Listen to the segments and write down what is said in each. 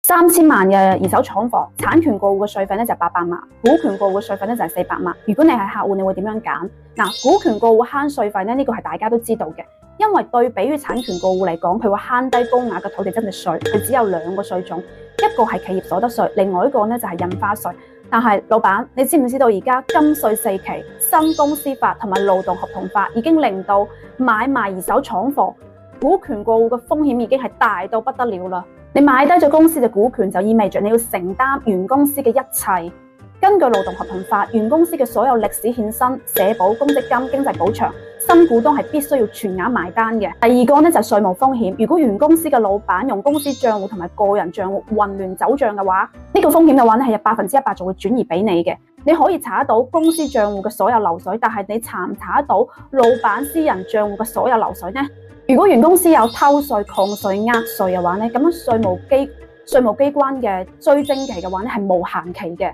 3000萬嘅二手廠房，產權過戶嘅稅費咧就800萬，股權過戶嘅稅費咧就400萬。如果你係客戶，你會點樣揀？股權過戶慳稅費咧，呢個係大家都知道嘅，因為對比於產權過戶嚟講，佢會慳低高額嘅土地增值稅，佢只有2個稅種，一個係企業所得稅，另外一個咧就係印花稅。但係老闆，你知唔知道而家金稅4期、新公司法同埋勞動合同法已經令到買賣二手廠房股權過戶嘅風險已經係大到不得了啦！你買低咗公司嘅股權，就意味着你要承擔原公司嘅一切。根據勞動合同法，原公司嘅所有歷史欠薪、社保、公積金、經濟補償，新股東係必須要全額埋單嘅。第二個呢，就係稅務風險，如果原公司嘅老闆用公司賬戶同埋個人賬戶混亂走賬嘅話，呢個風險嘅話呢係有100%就會轉移俾你嘅。你可以查得到公司賬戶嘅所有流水，但係你查唔查得到老闆私人賬戶嘅所有流水呢？如果原公司有偷稅、抗稅、呃稅嘅話呢，咁樣稅務機關嘅追徵期嘅話呢係無限期嘅。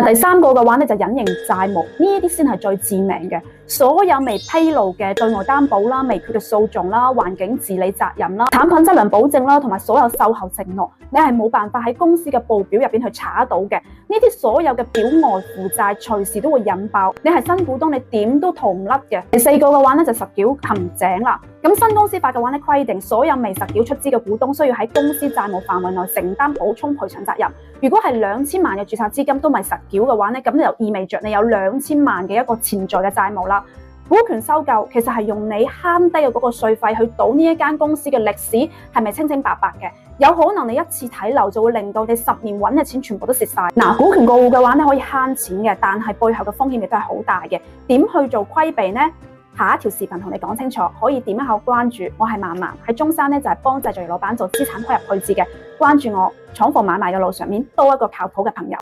第三個嘅話呢，就隱形債務，呢啲先係最致命嘅。所有未披露嘅對外擔保啦、未決嘅訴訟啦、環境治理責任啦、產品質量保證啦，同埋所有售後承諾，你係冇辦法喺公司嘅報表入邊去查到嘅。呢啲所有嘅表外負債隨時都會引爆，你係新股東，你點都逃唔甩嘅。第4個嘅話呢，就實繳陷阱啦。咁新公司法嘅話呢，規定所有未實繳出資嘅股東需要喺公司債務範圍內承擔補充賠償責任。如果係2000萬嘅註冊資金都未實繳嘅話呢，咁就意味着你有2000萬嘅一個潛在嘅債務啦。股權收購其實係用你慳低嘅嗰個稅費去賭呢一間公司嘅歷史係咪清清白白嘅，有可能你一次睇漏就會令到你10年揾嘅錢全部都蝕晒。股權過戶嘅話呢，可以慳錢嘅，但係背後嘅風險亦都係好大嘅。點去做規避呢？下一條視頻同你講清楚，可以點一下關注。我係萬萬，喺中山呢，就係幫製造業老闆做資產規劃配置嘅，關注我，廠房買賣嘅路上面多一個靠譜嘅朋友。